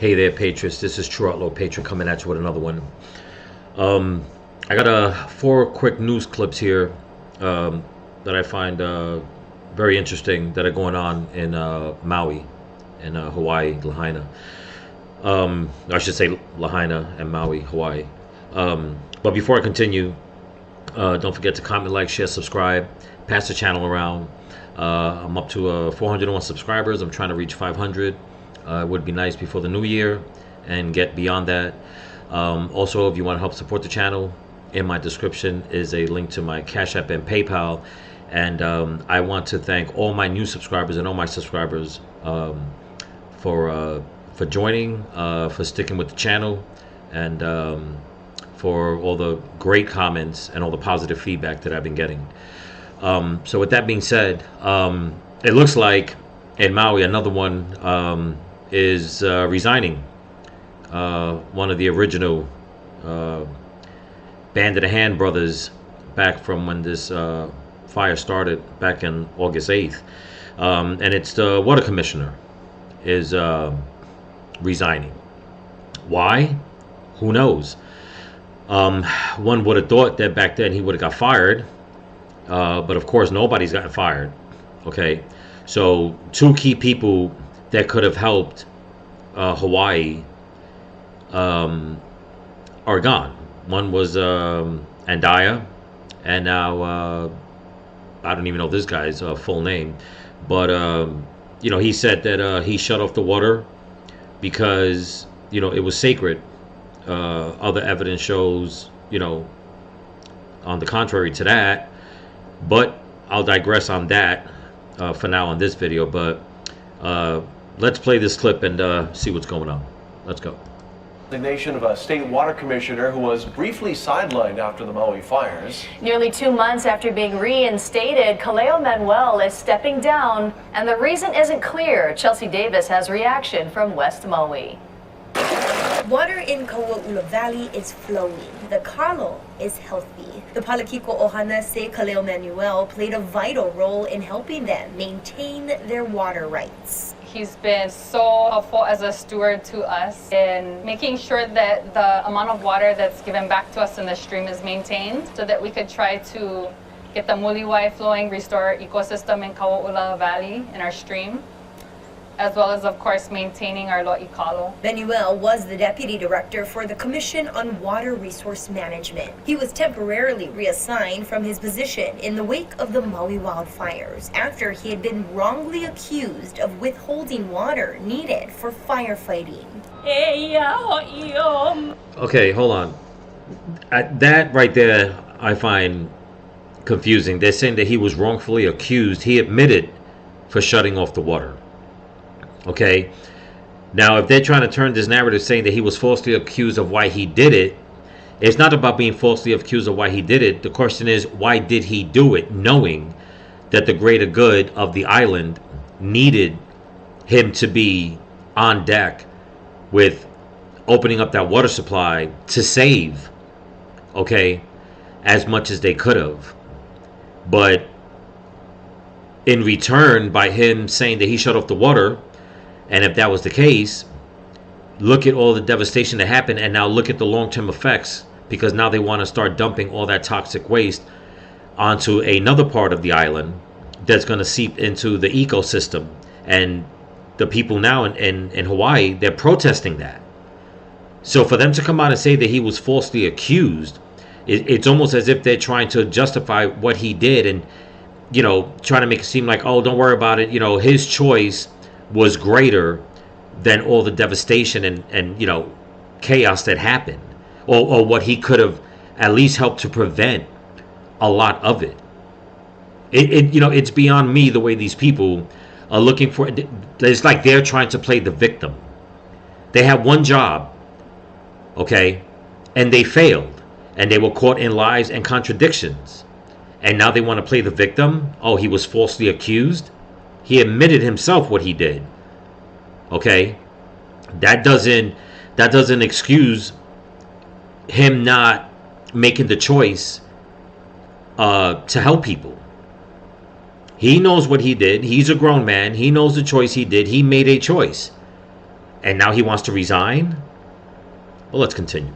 Hey there, Patriots. This is True Outlaw Patriot coming at you with another one. I got four quick news clips here that I find very interesting that are going on in Maui, in Hawaii, Lahaina. I should say Lahaina and Maui, Hawaii. But before I continue, don't forget to comment, like, share, subscribe, pass the channel around. I'm up to 401 subscribers. I'm trying to reach 500. It would be nice before the new year and get beyond that. Also, if you want to help support the channel, in my description is a link to my Cash App and PayPal. And I want to thank all my new subscribers and all my subscribers for joining, for sticking with the channel, and for all the great comments and all the positive feedback that I've been getting. So with that being said, it looks like in Maui another one is resigning. One of the original Band of the Hand brothers, back from when this fire started back in August 8th. And it's the water commissioner is resigning. Why? Who knows? One would have thought that back then he would have got fired. But of course, nobody's gotten fired. Okay, so two key people that could have helped Hawaii are gone. One was Andaya, and now I don't even know this guy's full name, but you know, he said that he shut off the water because, you know, it was sacred. Other evidence shows, you know, on the contrary to that. But I'll digress on that for now on this video. But let's play this clip and see what's going on. Let's go. Resignation of a state water commissioner who was briefly sidelined after the Maui fires. Nearly 2 months after being reinstated, Kaleo Manuel is stepping down, and the reason isn't clear. Chelsea Davis has reaction from West Maui. Water in Kaua'ula Valley is flowing. The kalo is healthy. The Palakiko Ohana say Kaleo Manuel played a vital role in helping them maintain their water rights. He's been so helpful as a steward to us in making sure that the amount of water that's given back to us in the stream is maintained so that we could try to get the muliwai flowing, restore our ecosystem in Kaua'ula Valley in our stream, as well as, of course, maintaining our lo'i kalo. Manuel was the deputy director for the Commission on Water Resource Management. He was temporarily reassigned from his position in the wake of the Maui wildfires after he had been wrongly accused of withholding water needed for firefighting. Okay, hold on. That right there I find confusing. They're saying that he was wrongfully accused. He admitted for shutting off the water. Okay, now if they're trying to turn this narrative saying that he was falsely accused of why he did it, it's not about being falsely accused of why he did it. The question is, why did he do it, knowing that the greater good of the island needed him to be on deck with opening up that water supply to save, okay, as much as they could have. But in return, by him saying that he shut off the water, and if that was the case, look at all the devastation that happened, and now look at the long-term effects, because now they want to start dumping all that toxic waste onto another part of the island that's going to seep into the ecosystem. And the people now in Hawaii, they're protesting that. So for them to come out and say that he was falsely accused, it's almost as if they're trying to justify what he did, and, you know, trying to make it seem like, oh, don't worry about it, you know, his choice was greater than all the devastation and you know, chaos that happened, or what he could have at least helped to prevent a lot of it. You know, it's beyond me the way these people are looking for. It's like they're trying to play the victim. They had one job, okay, and they failed, and they were caught in lies and contradictions, and now they want to play the victim. Oh, he was falsely accused. He admitted himself what he did. Okay, that doesn't excuse him not making the choice to help people. He knows what he did. He's a grown man. He knows the choice he did. He made a choice. and now he wants to resign? Well, let's continue.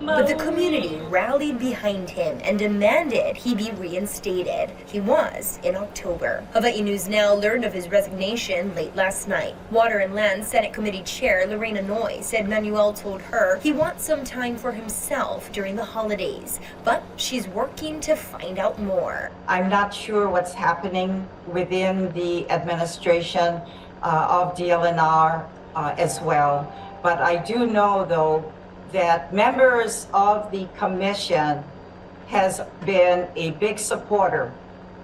But the community rallied behind him and demanded he be reinstated. He was in October. Hawaii News Now learned of his resignation late last night. Water and Land Senate Committee Chair Lorena Noy said Manuel told her he wants some time for himself during the holidays, but she's working to find out more. I'm not sure what's happening within the administration of DLNR as well, but I do know, though, that members of the commission has been a big supporter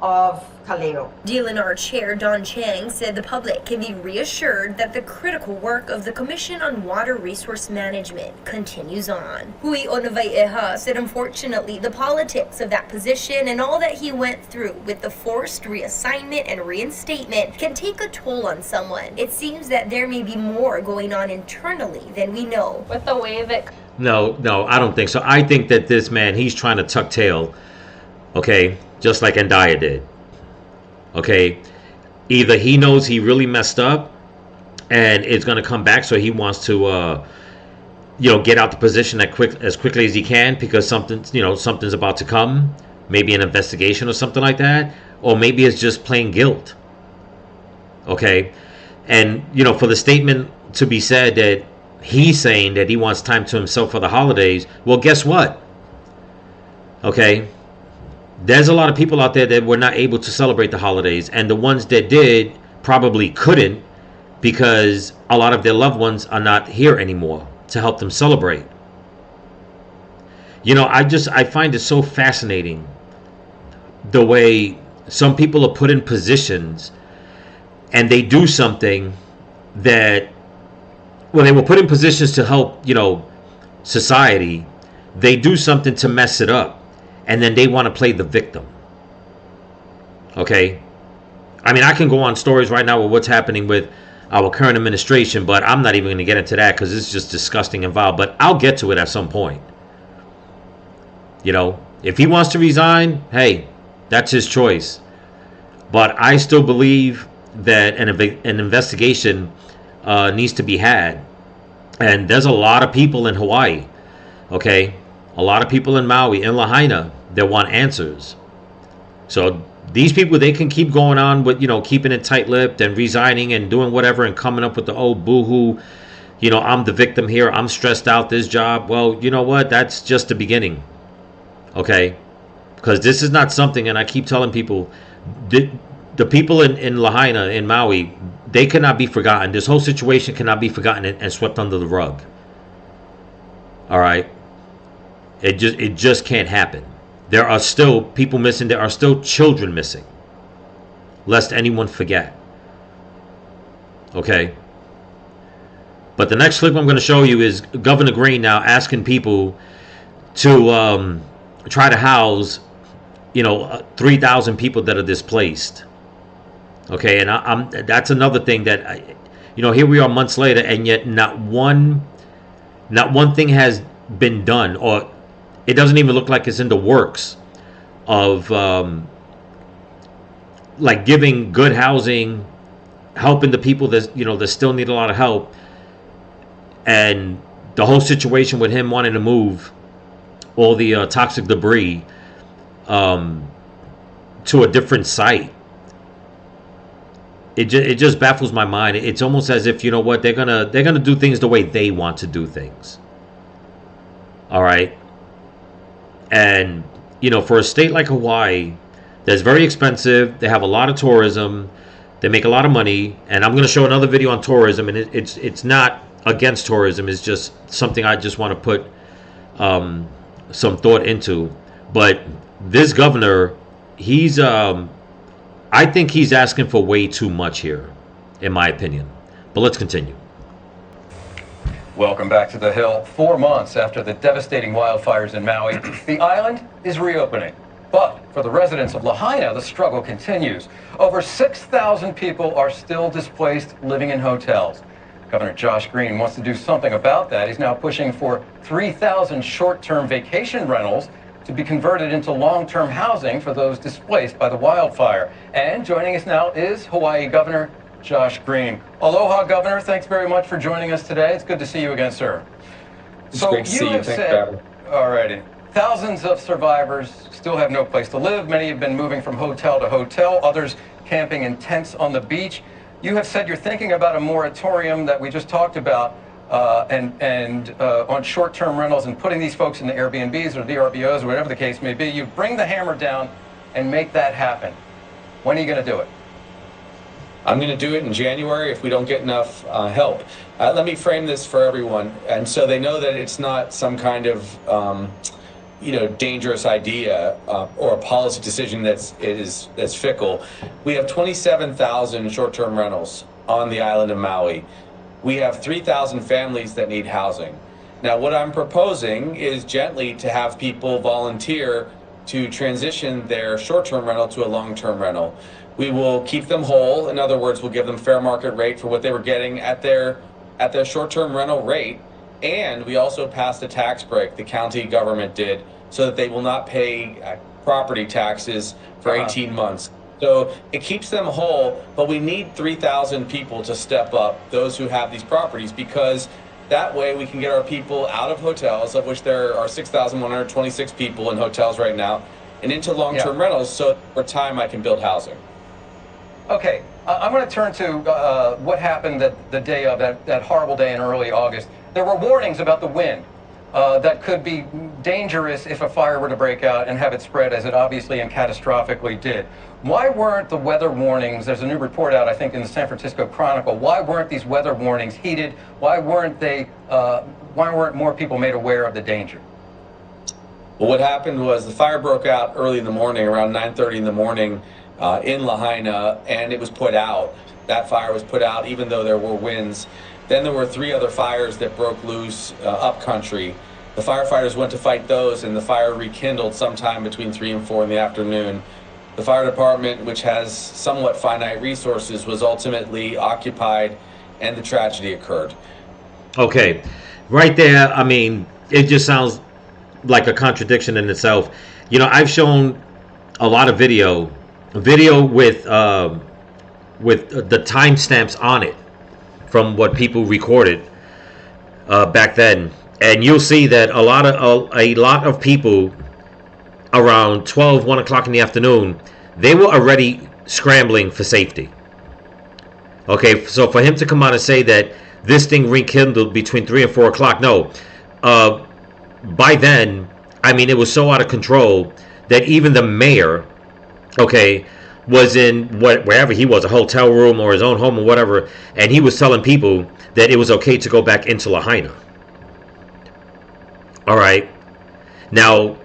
of Kaleo. DLNR Chair Don Chang said the public can be reassured that the critical work of the Commission on Water Resource Management continues on. Hui Onavai'eha said unfortunately the politics of that position and all that he went through with the forced reassignment and reinstatement can take a toll on someone. It seems that there may be more going on internally than we know. With the way that No, I don't think so. I think that this man, he's trying to tuck tail, okay, just like Andaya did. Okay, either he knows he really messed up and it's going to come back, so he wants to, get out the position as quickly as he can because something's about to come, maybe an investigation or something like that, or maybe it's just plain guilt. Okay, and for the statement to be said that he's saying that he wants time to himself for the holidays, well, guess what? Okay, there's a lot of people out there that were not able to celebrate the holidays, and the ones that did probably couldn't because a lot of their loved ones are not here anymore to help them celebrate. I find it so fascinating the way some people are put in positions and they do something that, when they were put in positions to help, society, they do something to mess it up. And then they want to play the victim. Okay? I mean, I can go on stories right now with what's happening with our current administration, but I'm not even going to get into that because it's just disgusting and vile. But I'll get to it at some point. If he wants to resign, hey, that's his choice. But I still believe that an investigation needs to be had. And there's a lot of people in Hawaii, okay? A lot of people in Maui, in Lahaina, that want answers. So these people, they can keep going on with, keeping it tight-lipped and resigning and doing whatever and coming up with the, oh, boo-hoo, I'm the victim here, I'm stressed out, this job. Well, you know what? That's just the beginning, okay? Because this is not something, and I keep telling people, the people in Lahaina, in Maui, they cannot be forgotten. This whole situation cannot be forgotten and swept under the rug. All right? It just can't happen. There are still people missing. There are still children missing. Lest anyone forget. Okay? But the next clip I'm going to show you is Governor Green now asking people to try to house, 3,000 people that are displaced. Okay, and that's another thing that, here we are months later, and yet not one thing has been done, or it doesn't even look like it's in the works of like giving good housing, helping the people that that still need a lot of help, and the whole situation with him wanting to move all the toxic debris to a different site. It just baffles my mind. It's almost as if, they're gonna do things the way they want to do things. All right. And for a state like Hawaii, that's very expensive. They have a lot of tourism. They make a lot of money. And I'm going to show another video on tourism. And it's not against tourism. It's just something I just want to put some thought into. But this governor, I think he's asking for way too much here, in my opinion. But let's continue. Welcome back to the Hill. 4 months after the devastating wildfires in Maui, the island is reopening. But for the residents of Lahaina, the struggle continues. Over 6,000 people are still displaced, living in hotels. Governor Josh Green wants to do something about that. He's now pushing for 3,000 short-term vacation rentals to be converted into long-term housing for those displaced by the wildfire. And joining us now is Hawaii Governor Josh Green. Aloha, Governor. Thanks very much for joining us today. It's good to see you again, sir. It's great to see you. Thanks for having me. All righty. Thousands of survivors still have no place to live. Many have been moving from hotel to hotel, others camping in tents on the beach. You have said you're thinking about a moratorium that we just talked about on short-term rentals and putting these folks in the Airbnbs or VRBOs or whatever the case may be. You bring the hammer down and make that happen. When are you going to do it? I'm going to do it in January if we don't get enough help. Let me frame this for everyone, and so they know that it's not some kind of dangerous idea or a policy decision that's fickle. We have 27,000 short-term rentals on the island of Maui. We have 3,000 families that need housing. Now, what I'm proposing is gently to have people volunteer to transition their short-term rental to a long-term rental. We will keep them whole. In other words, we'll give them fair market rate for what they were getting at their short-term rental rate. And we also passed a tax break, the county government did, so that they will not pay property taxes for 18 months. So it keeps them whole, but we need 3,000 people to step up, those who have these properties, because that way we can get our people out of hotels, of which there are 6,126 people in hotels right now, and into long-term rentals, so over time I can build housing. Okay, I'm going to turn to what happened the day of that horrible day in early August. There were warnings about the wind that could be dangerous if a fire were to break out and have it spread, as it obviously and catastrophically did. Why weren't the weather warnings, there's a new report out, I think, in the San Francisco Chronicle, why weren't these weather warnings heeded? Why weren't more people made aware of the danger? Well, what happened was the fire broke out early in the morning, around 9:30 in the morning in Lahaina, and it was put out. That fire was put out even though there were winds. Then there were 3 other fires that broke loose upcountry. The firefighters went to fight those, and the fire rekindled sometime between 3 and 4 in the afternoon. The fire department, which has somewhat finite resources, was ultimately occupied, and the tragedy occurred. Okay, right there, I mean, it just sounds like a contradiction in itself. You know, I've shown a lot of video with the timestamps on it from what people recorded back then, and you'll see that a lot of people around 1 o'clock in the afternoon, they were already scrambling for safety. Okay, so for him to come out and say that this thing rekindled between 3 and 4 o'clock, no. By then, I mean, it was so out of control that even the mayor, okay, was in wherever he was, a hotel room or his own home or whatever, and he was telling people that it was okay to go back into Lahaina. All right. Now,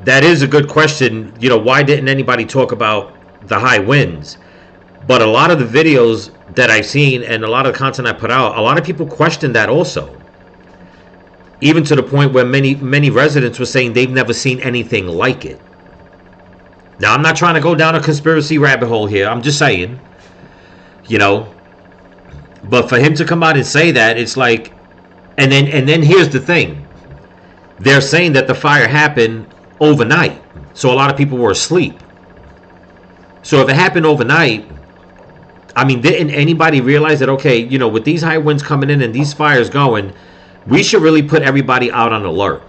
that is a good question. You know, why didn't anybody talk about the high winds? But a lot of the videos that I've seen and a lot of the content I put out, a lot of people questioned that also. Even to the point where many residents were saying they've never seen anything like it. Now, I'm not trying to go down a conspiracy rabbit hole here. I'm just saying, you know. But for him to come out and say that, it's like, and then here's the thing. They're saying that the fire happened overnight. So a lot of people were asleep. So if it happened overnight, I mean, didn't anybody realize that, okay, you know, with these high winds coming in and these fires going, we should really put everybody out on alert.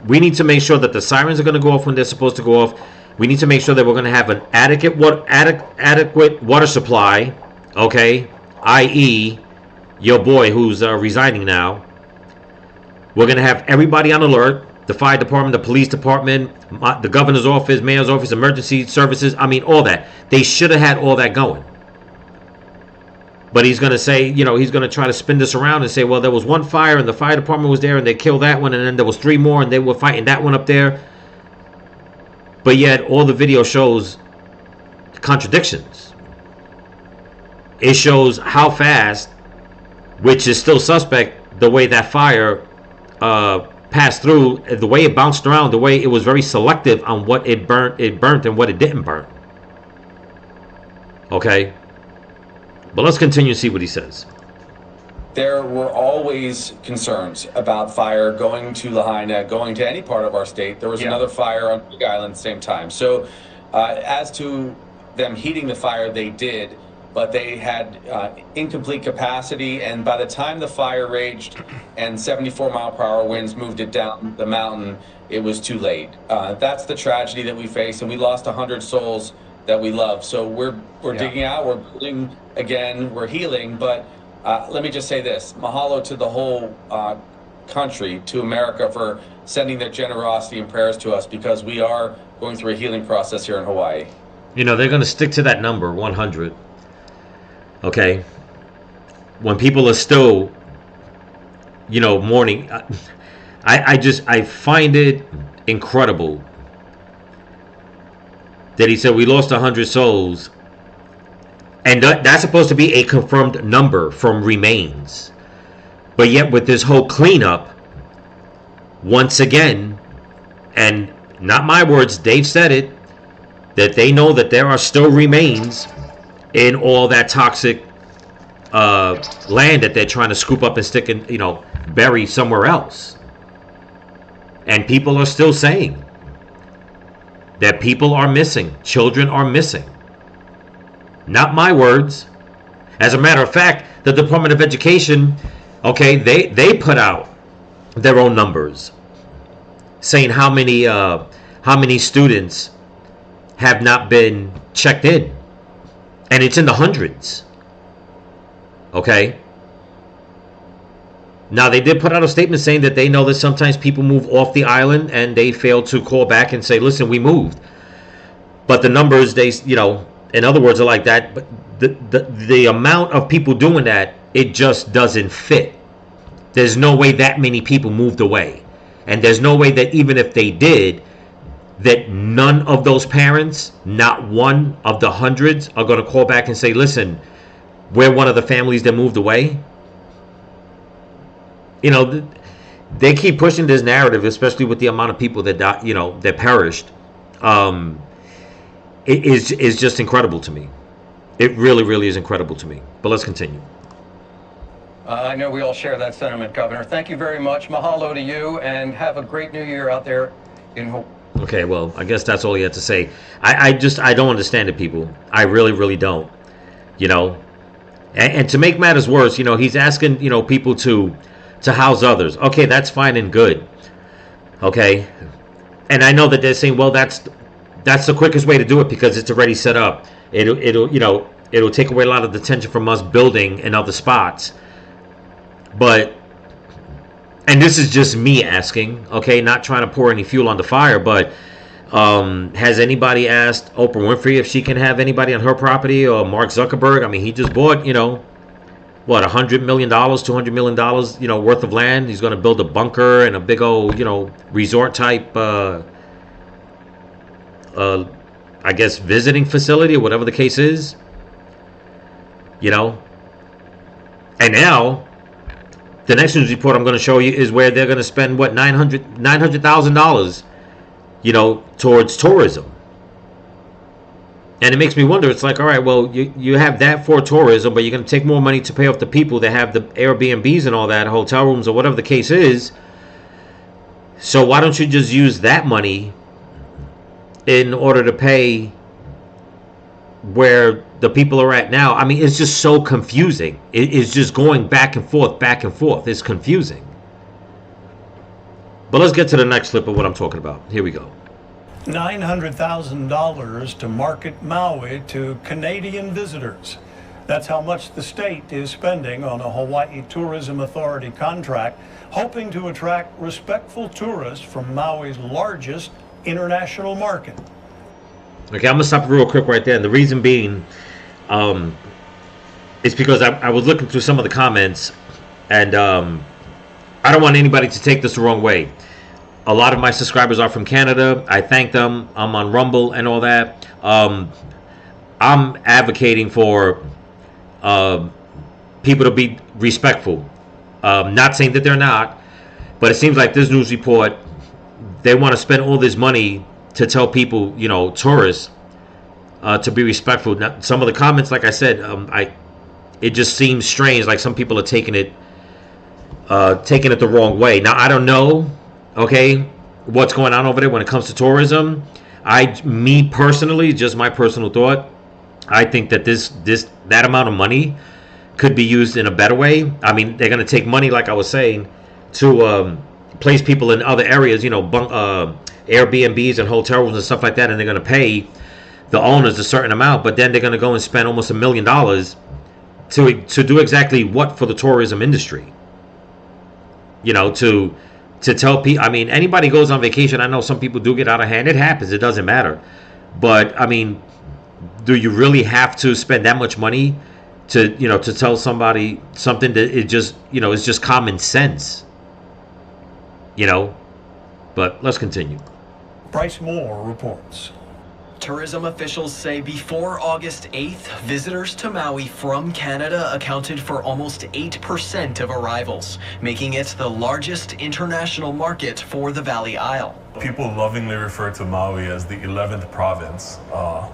We need to make sure that the sirens are going to go off when they're supposed to go off. We need to make sure that we're going to have an adequate water supply, okay, i.e. your boy who's resigning now. We're going to have everybody on alert. The fire department, the police department, the governor's office, mayor's office, emergency services. I mean, all that. They should have had all that going. But he's going to say, you know, he's going to try to spin this around and say, well, there was one fire and the fire department was there and they killed that one. And then there was 3 more and they were fighting that one up there. But yet all the video shows contradictions. It shows how fast, which is still suspect, the way that fire passed through, the way it bounced around, the way it was very selective on what it burnt and what it didn't burn. Okay? But let's continue to see what he says. There were always concerns about fire going to Lahaina, going to any part of our state. There was another fire on Big Island at the same time. So as to them heating the fire, they did. but they had incomplete capacity, and by the time the fire raged and 74-mile-per-hour winds moved it down the mountain, it was too late. That's the tragedy that we face, and we lost 100 souls that we love. So we're digging out, we're building again, we're healing, but let me just say this: mahalo to the whole country, to America, for sending their generosity and prayers to us, because we are going through a healing process here in Hawaii. You know, they're going to stick to that number, 100. Okay? When people are still, you know, mourning, I find it incredible that he said we lost 100 souls, and that's supposed to be a confirmed number from remains. But yet with this whole cleanup, once again, and not my words, Dave said it, that they know that there are still remains in all that toxic land that they're trying to scoop up and stick in, you know, bury somewhere else. And people are still saying that people are missing, children are missing. Not my words. As a matter of fact, the Department of Education, okay, they put out their own numbers, saying how many students have not been checked in, and it's in the hundreds. Okay. Now, they did put out a statement saying that they know that sometimes people move off the island and they fail to call back and say, listen, we moved. But the numbers, they, you know, in other words, are like that. But the amount of people doing that, it just doesn't fit. There's no way that many people moved away. And there's no way that even if they did, that none of those parents, not one of the hundreds, are going to call back and say, listen, we're one of the families that moved away. You know, they keep pushing this narrative, especially with the amount of people that died, you know, that perished. It is just incredible to me. It really, really is incredible to me. But let's continue. I know we all share that sentiment, Governor. Thank you very much. Mahalo to you, and have a great new year out there in Hawaii. Okay, well, I guess that's all he had to say. I don't understand it, people. I really, really don't. You know, and to make matters worse, you know, he's asking, you know, people to house others. Okay, that's fine and good. Okay, and I know that they're saying, well, that's the quickest way to do it because it's already set up. It'll you know, it'll take away a lot of the tension from us building in other spots. But, and this is just me asking, okay, not trying to pour any fuel on the fire, but has anybody asked Oprah Winfrey if she can have anybody on her property, or Mark Zuckerberg? I mean, he just bought, you know, what, $100 million, $200 million, you know, worth of land. He's going to build a bunker and a big old, you know, resort type, I guess, visiting facility or whatever the case is, you know. And now, the next news report I'm going to show you is where they're going to spend, what, $900,000, you know, towards tourism. And it makes me wonder, it's like, all right, well, you have that for tourism, but you're going to take more money to pay off the people that have the Airbnbs and all that, hotel rooms or whatever the case is. So why don't you just use that money in order to pay where the people are at now? I mean, it's just so confusing. It's just going back and forth, back and forth. It's confusing. But let's get to the next clip of what I'm talking about. Here we go. $900,000 to market Maui to Canadian visitors. That's how much the state is spending on a Hawaii Tourism Authority contract, hoping to attract respectful tourists from Maui's largest international market. Okay, I'm going to stop real quick right there. And the reason being is because I was looking through some of the comments, and I don't want anybody to take this the wrong way. A lot of my subscribers are from Canada. I thank them. I'm on Rumble and all that. I'm advocating for people to be respectful. Not saying that they're not, but it seems like this news report, they want to spend all this money to tell people, you know, tourists, to be respectful. Now, some of the comments, like I said, it just seems strange. Like some people are taking it the wrong way. Now, I don't know, okay, what's going on over there when it comes to tourism. Me personally, just my personal thought, I think that that amount of money could be used in a better way. I mean, they're going to take money, like I was saying, to place people in other areas, Airbnbs and hotel rooms and stuff like that, and they're going to pay the owners a certain amount, but then they're going to go and spend almost $1 million to do exactly what for the tourism industry. To tell people. I mean, anybody goes on vacation. I know some people do get out of hand. It happens. It doesn't matter. But I mean, do you really have to spend that much money to tell somebody something that it just is just common sense? But let's continue. Bryce Moore reports. Tourism officials say before August 8th, visitors to Maui from Canada accounted for almost 8% of arrivals, making it the largest international market for the Valley Isle. People lovingly refer to Maui as the 11th province,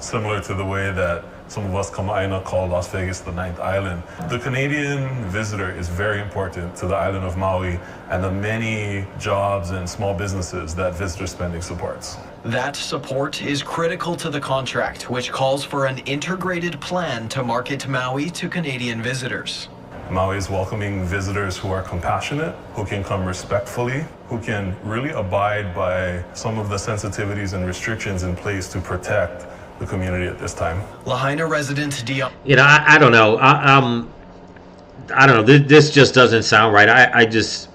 similar to the way that some of us Kama'aina call Las Vegas the 9th island. The Canadian visitor is very important to the island of Maui and the many jobs and small businesses that visitor spending supports. That support is critical to the contract, which calls for an integrated plan to market Maui to Canadian visitors. Maui is welcoming visitors who are compassionate, who can come respectfully, who can really abide by some of the sensitivities and restrictions in place to protect the community at this time. Lahaina resident Dion. I don't know. I don't know. This just doesn't sound right.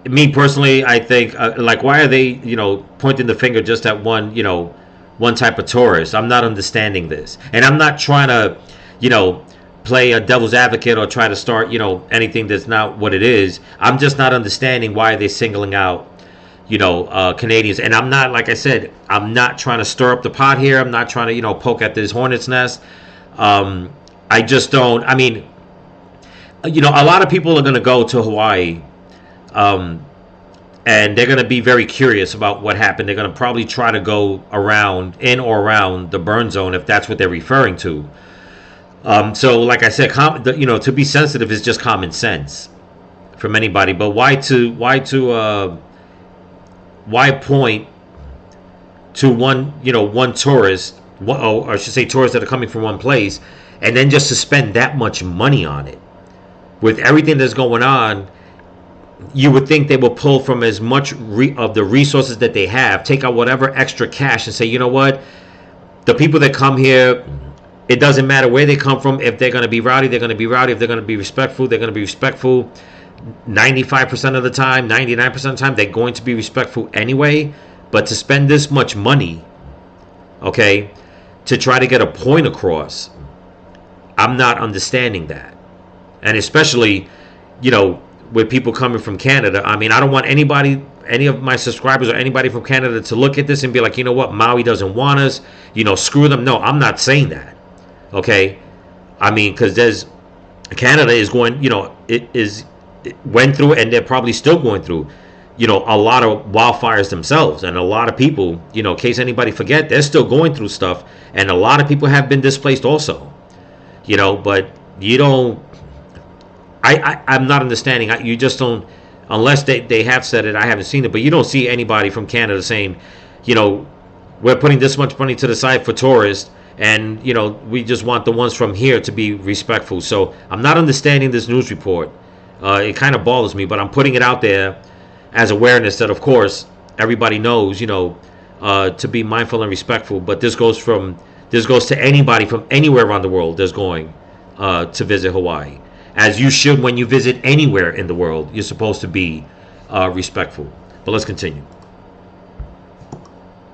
Me personally, I think why are they pointing the finger just at one type of tourist? I'm not understanding this, and I'm not trying to play a devil's advocate or try to start anything that's not what it is. I'm just not understanding why they're singling out Canadians. And I'm not, like I said, I'm not trying to stir up the pot here. I'm not trying to poke at this hornet's nest. I just don't. I mean, a lot of people are going to go to Hawaii, and they're going to be very curious about what happened. They're going to probably try to go in or around the burn zone if that's what they're referring to. So, like I said, to be sensitive is just common sense from anybody. But why point to one tourist, or I should say tourists that are coming from one place, and then just to spend that much money on it? With everything that's going on, you would think they will pull from as much of the resources that they have, take out whatever extra cash and say, you know what, the people that come here, it doesn't matter where they come from. If they're going to be rowdy, they're going to be rowdy. If they're going to be respectful, they're going to be respectful. 95% of the time, 99% of the time, they're going to be respectful anyway. But to spend this much money, okay, to try to get a point across, I'm not understanding that. And especially, with people coming from Canada. I mean, I don't want any of my subscribers or anybody from Canada to look at this and be like, you know what, Maui doesn't want us, screw them. No, I'm not saying that. Okay? I mean, because Canada is going, it went through, and they're probably still going through, a lot of wildfires themselves. And a lot of people, in case anybody forget, they're still going through stuff. And a lot of people have been displaced also. But you don't, I'm not understanding. You just don't, unless they have said it, I haven't seen it, but you don't see anybody from Canada saying, we're putting this much money to the side for tourists, and, we just want the ones from here to be respectful. So I'm not understanding this news report. It kind of bothers me, but I'm putting it out there as awareness that, of course, everybody knows, to be mindful and respectful. But this goes to anybody from anywhere around the world that's going to visit Hawaii. As you should when you visit anywhere in the world. You're supposed to be respectful. But let's continue.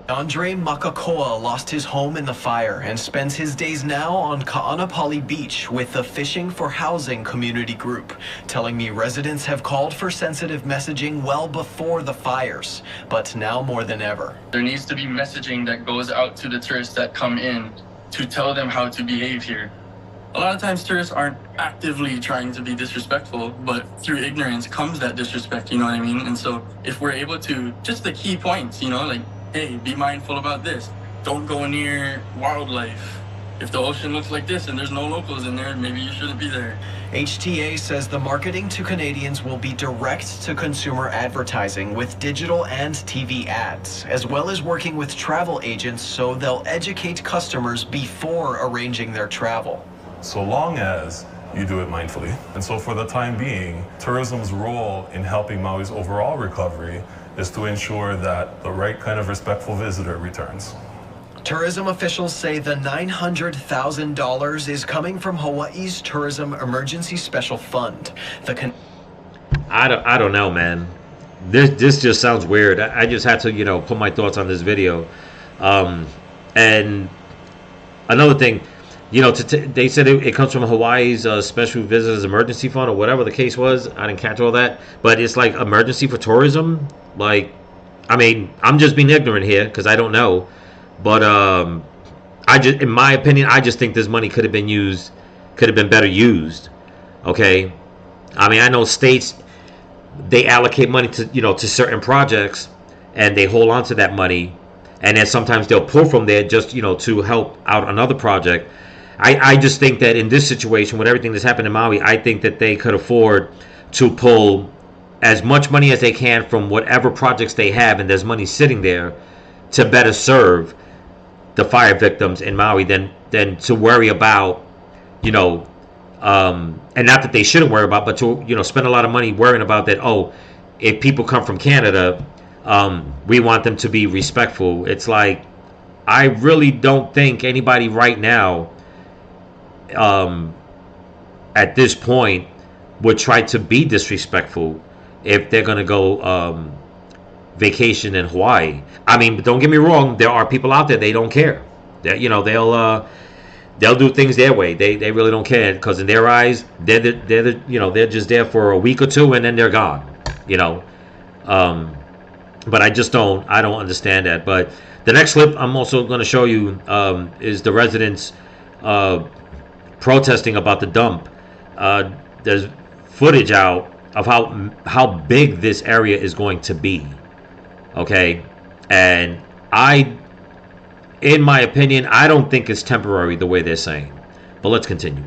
Andre Makakoa lost his home in the fire and spends his days now on Ka'anapali Beach with the Fishing for Housing community group, telling me residents have called for sensitive messaging well before the fires, but now more than ever. There needs to be messaging that goes out to the tourists that come in to tell them how to behave here. A lot of times tourists aren't actively trying to be disrespectful, but through ignorance comes that disrespect, you know what I mean? And so if we're able to, just the key points, like, hey, be mindful about this. Don't go near wildlife. if the ocean looks like this and there's no locals in there, maybe you shouldn't be there. HTA says the marketing to Canadians will be direct to consumer advertising with digital and TV ads, as well as working with travel agents so they'll educate customers before arranging their travel. So long as you do it mindfully. And so for the time being, tourism's role in helping Maui's overall recovery is to ensure that the right kind of respectful visitor returns. Tourism officials say the $900,000 is coming from Hawaii's Tourism Emergency Special Fund. I don't know, man. This just sounds weird. I just had to, put my thoughts on this video. And another thing, they said it comes from Hawaii's Special Visitors Emergency Fund or whatever the case was. I didn't catch all that. But it's like emergency for tourism. Like, I mean, I'm just being ignorant here because I don't know. But in my opinion, I just think this money could have been better used. Okay, I mean, I know states, they allocate money to to certain projects, and they hold on to that money, and then sometimes they'll pull from there just to help out another project. I just think that in this situation, with everything that's happened in Maui, I think that they could afford to pull as much money as they can from whatever projects they have, and there's money sitting there to better serve the fire victims in Maui than to worry about, and not that they shouldn't worry about, but to spend a lot of money worrying about that. Oh, if people come from Canada, we want them to be respectful. It's like, I really don't think anybody right now, at this point, would try to be disrespectful if they're gonna go vacation in Hawaii. I mean, but don't get me wrong, there are people out there, they don't care. That they'll do things their way. They really don't care, because in their eyes, they're just there for a week or two and then they're gone. But I don't understand that. But the next clip I'm also going to show you is the residents protesting about the dump. There's footage out of how big this area is going to be. Okay, and in my opinion, I don't think it's temporary the way they're saying. But let's continue.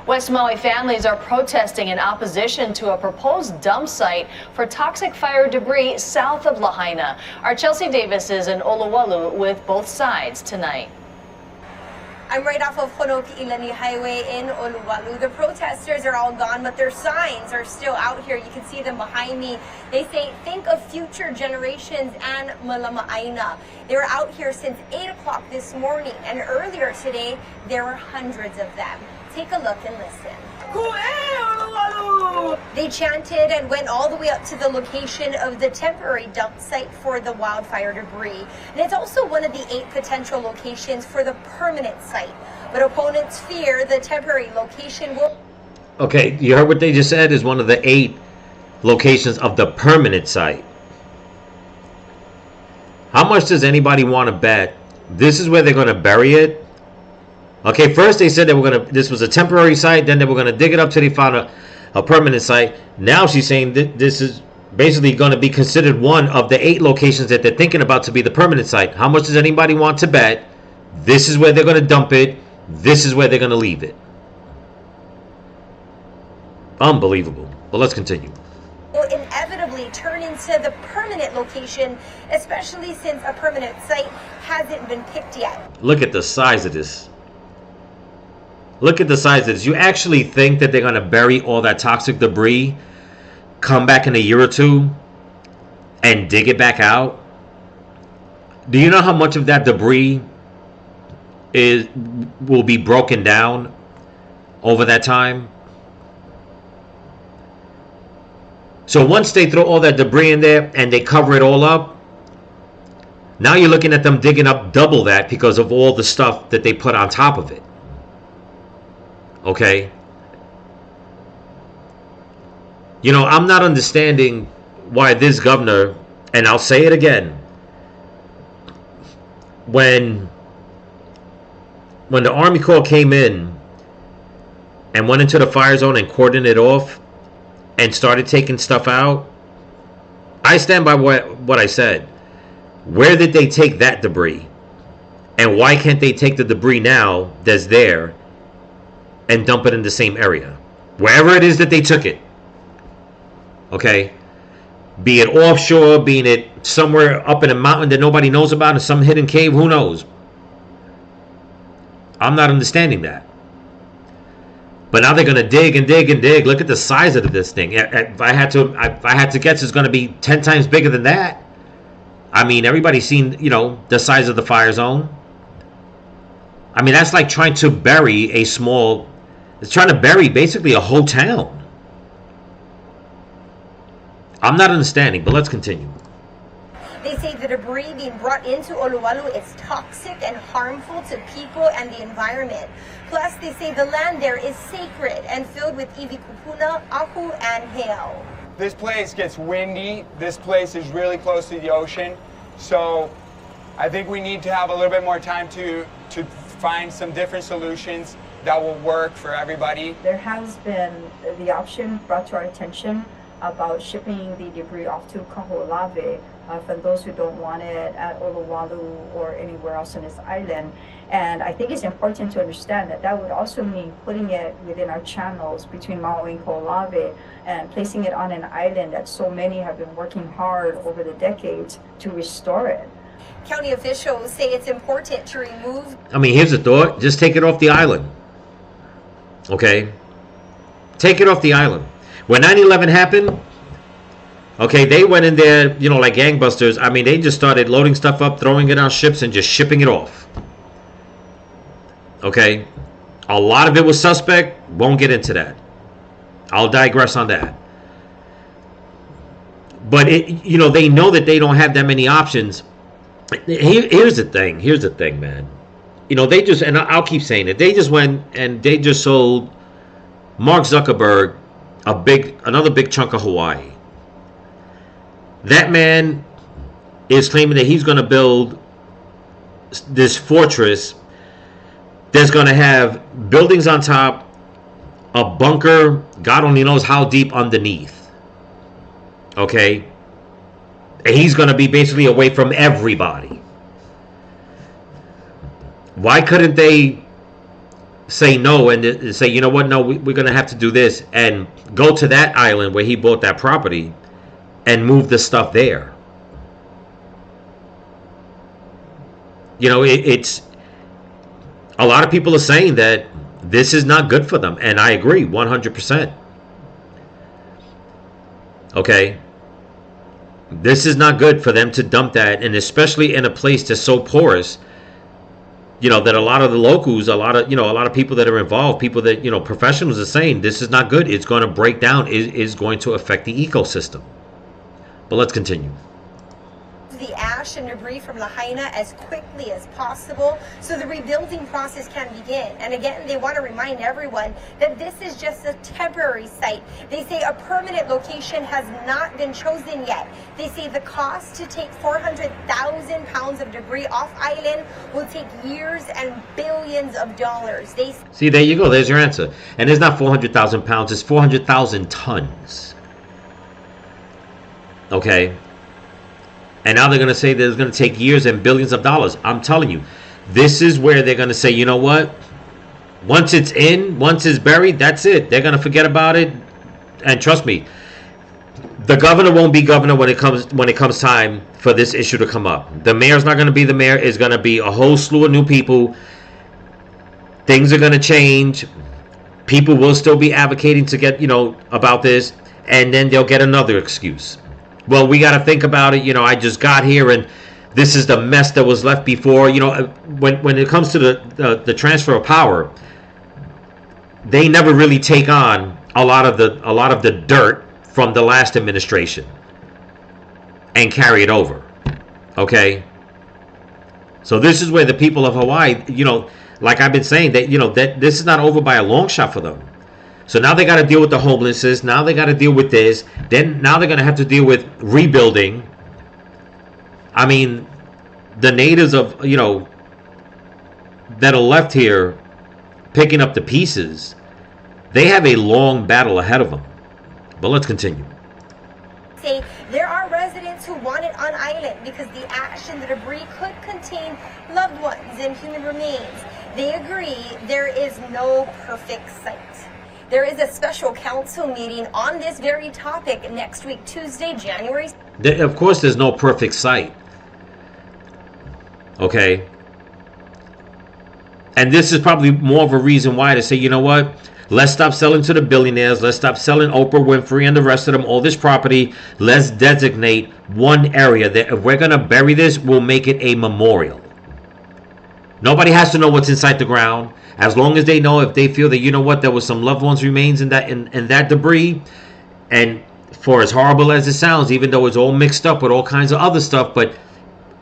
West Maui families are protesting in opposition to a proposed dump site for toxic fire debris south of Lahaina. Our Chelsea Davis is in Oluwalu with both sides tonight. I'm right off of Honopi'ilani Highway in Oluwalu. The protesters are all gone, but their signs are still out here. You can see them behind me. They say, think of future generations and Malama'aina. They were out here since 8 o'clock this morning, and earlier today, there were hundreds of them. Take a look and listen. They chanted and went all the way up to the location of the temporary dump site for the wildfire debris. And it's also one of the 8 potential locations for the permanent site. But opponents fear the temporary location will... Okay, you heard what they just said is one of the 8 locations of the permanent site. How much does anybody want to bet this is where they're going to bury it? Okay, first they said this was a temporary site, then they were going to dig it up till they found a permanent site. Now she's saying that this is basically going to be considered one of the 8 locations that they're thinking about to be the permanent site. How much does anybody want to bet this is where they're going to dump it, this is where they're going to leave it? Unbelievable. But let's continue. Will inevitably turn into the permanent location, especially since a permanent site hasn't been picked yet. Look at the size of this. Look at the size of this. You actually think that they're going to bury all that toxic debris, come back in a year or two, and dig it back out? Do you know how much of that debris will be broken down over that time? So once they throw all that debris in there and they cover it all up, now you're looking at them digging up double that because of all the stuff that they put on top of it. Okay? I'm not understanding why this governor, and I'll say it again, when the Army Corps came in and went into the fire zone and cordoned it off and started taking stuff out, I stand by what I said. Where did they take that debris? And why can't they take the debris now that's there and dump it in the same area? Wherever it is that they took it. Okay? Be it offshore, being it somewhere up in a mountain that nobody knows about, in some hidden cave, who knows? I'm not understanding that. But now they're going to dig and dig and dig. Look at the size of this thing. If I had to guess, it's going to be 10 times bigger than that. I mean, everybody's seen, you know, the size of the fire zone. I mean, that's like trying to bury it's trying to bury basically a whole town. I'm not understanding, but let's continue. They say the debris being brought into Oluwalu is toxic and harmful to people and the environment. Plus, they say the land there is sacred and filled with ivikupuna, ahu, and hail. This place gets windy. This place is really close to the ocean. So I think we need to have a little bit more time to find some different solutions that will work for everybody. There has been the option brought to our attention about shipping the debris off to Kaho'olawe for those who don't want it at Oluwalu or anywhere else on this island. And I think it's important to understand that that would also mean putting it within our channels between Maui and Kaho'olawe and placing it on an island that so many have been working hard over the decades to restore it. County officials say it's important to remove... I mean, here's the thought. Just take it off the island. Okay? Take it off the island. When 9/11 happened, okay, they went in there, you know, like gangbusters. I mean, they just started loading stuff up, throwing it on ships, and just shipping it off. Okay? A lot of it was suspect. Won't get into that. I'll digress on that. But, you know, they know that they don't have that many options. Here's the thing. Here's the thing, man. You know, they just, and I'll keep saying it, they just went and they just sold Mark Zuckerberg another big chunk of Hawaii. That man is claiming that he's going to build this fortress that's going to have buildings on top, a bunker, God only knows how deep underneath. Okay? And he's going to be basically away from everybody. Why couldn't they say no and say, you know what, no, we're going to have to do this, and go to that island where he bought that property and move the stuff there? You know, it's a lot of people are saying that this is not good for them, and I agree 100%. Okay? This is not good for them to dump that, and especially in a place that's so porous, you know, that a lot of the locals, a lot of people that are involved, people that, you know, professionals are saying this is not good. It's going to break down. It is going to affect the ecosystem. But let's continue. The ash and debris from Lahaina as quickly as possible so the rebuilding process can begin. And again, they want to remind everyone that this is just a temporary site. They say a permanent location has not been chosen yet. They say the cost to take 400,000 pounds of debris off island will take years and billions of dollars. See, there you go. There's your answer. And it's not 400,000 pounds. It's 400,000 tons. Okay? And now they're going to say that it's going to take years and billions of dollars. I'm telling you, this is where they're going to say, you know what? Once it's in, once it's buried, that's it. They're going to forget about it. And trust me, the governor won't be governor when it comes time for this issue to come up. The mayor's not going to be the mayor. It's going to be a whole slew of new people. Things are going to change. People will still be advocating to get, you know, about this. And then they'll get another excuse. Well, we got to think about it. You know, I just got here and this is the mess that was left before. You know, when it comes to the transfer of power, they never really take on a lot of the dirt from the last administration and carry it over. Okay? So this is where the people of Hawaii, you know, like I've been saying, that, you know, that this is not over by a long shot for them. So now they got to deal with the homelessness. Now they got to deal with this. Then now they're going to have to deal with rebuilding. I mean, the natives of, you know, that are left here picking up the pieces, they have a long battle ahead of them. But let's continue. say there are residents who want it on island because the ash and the debris could contain loved ones and human remains. They agree there is no perfect site. There is a special council meeting on this very topic next week, Tuesday, January. Of course, there's no perfect site. Okay. And this is probably more of a reason why to say, you know what? Let's stop selling to the billionaires. Let's stop selling Oprah Winfrey and the rest of them all this property. Let's designate one area that if we're going to bury this, we'll make it a memorial. Nobody has to know what's inside the ground. As long as they know, if they feel that, you know what, there was some loved ones remains in that debris. And for as horrible as it sounds, even though it's all mixed up with all kinds of other stuff, but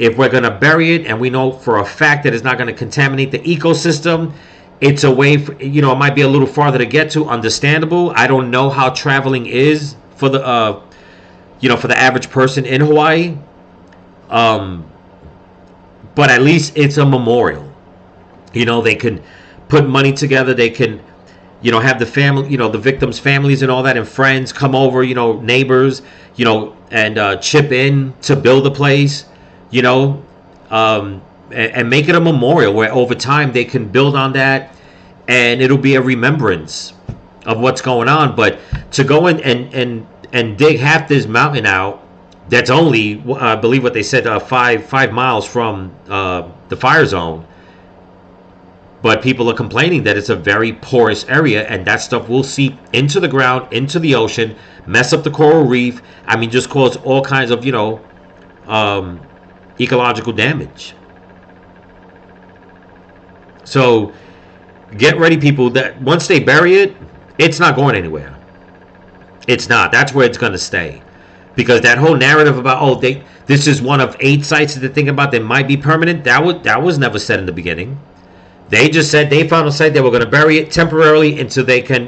if we're going to bury it and we know for a fact that it's not going to contaminate the ecosystem, it's a way, for, it might be a little farther to get to, understandable. I don't know how traveling is for the, for the average person in Hawaii. But at least it's a memorial. They can put money together. They can, have the family, the victims' families and all that and friends come over, neighbors, and chip in to build a place, and make it a memorial where over time they can build on that and it'll be a remembrance of what's going on. But to go in and dig half this mountain out, that's only, I believe what they said, 5 miles from the fire zone. But people are complaining that it's a very porous area and that stuff will seep into the ground, into the ocean, mess up the coral reef. I mean, just cause all kinds of, ecological damage. So get ready, people, that once they bury it, it's not going anywhere. It's not. That's where it's going to stay. Because that whole narrative about, this is one of 8 sites that they're thinking about that might be permanent, that was never said in the beginning. They just said they found a site, they were going to bury it temporarily until they can,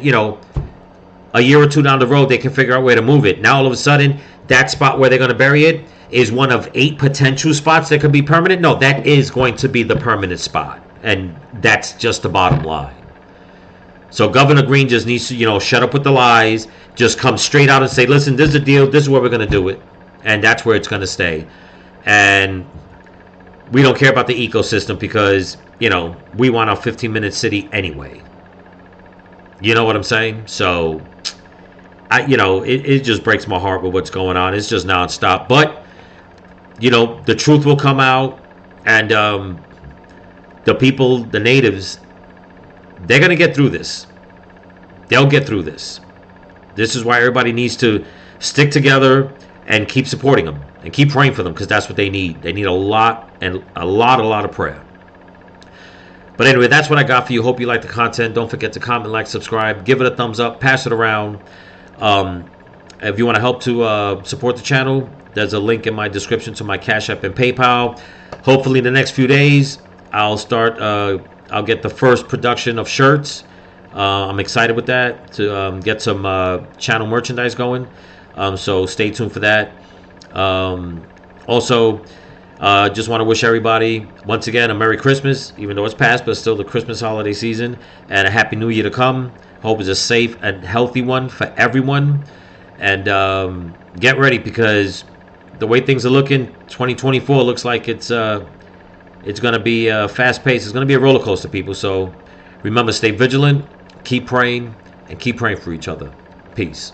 a year or two down the road, they can figure out where to move it. Now, all of a sudden, that spot where they're going to bury it is one of 8 potential spots that could be permanent. No, that is going to be the permanent spot. And that's just the bottom line. So Governor Green just needs to, shut up with the lies. Just come straight out and say, listen, this is the deal. This is where we're going to do it. And that's where it's going to stay. And we don't care about the ecosystem because, we want our 15-minute city anyway. You know what I'm saying? So, it just breaks my heart with what's going on. It's just nonstop. But, the truth will come out. And the people, the natives, they're going to get through this. They'll get through this. This is why everybody needs to stick together and keep supporting them. And keep praying for them because that's what they need. They need a lot of prayer. But anyway, that's what I got for you. Hope you like the content. Don't forget to comment, like, subscribe. Give it a thumbs up. Pass it around. If you want to help to support the channel, there's a link in my description to my Cash App and PayPal. Hopefully in the next few days, I'll get the first production of shirts. I'm excited with that to get some channel merchandise going. So stay tuned for that. Also, just want to wish everybody, once again, a Merry Christmas, even though it's past, but still the Christmas holiday season, and a Happy New Year to come. Hope it's a safe and healthy one for everyone. And get ready because the way things are looking, 2024 looks like it's going to be fast-paced. It's going to be a roller coaster, people. So remember, stay vigilant, keep praying, and keep praying for each other. Peace.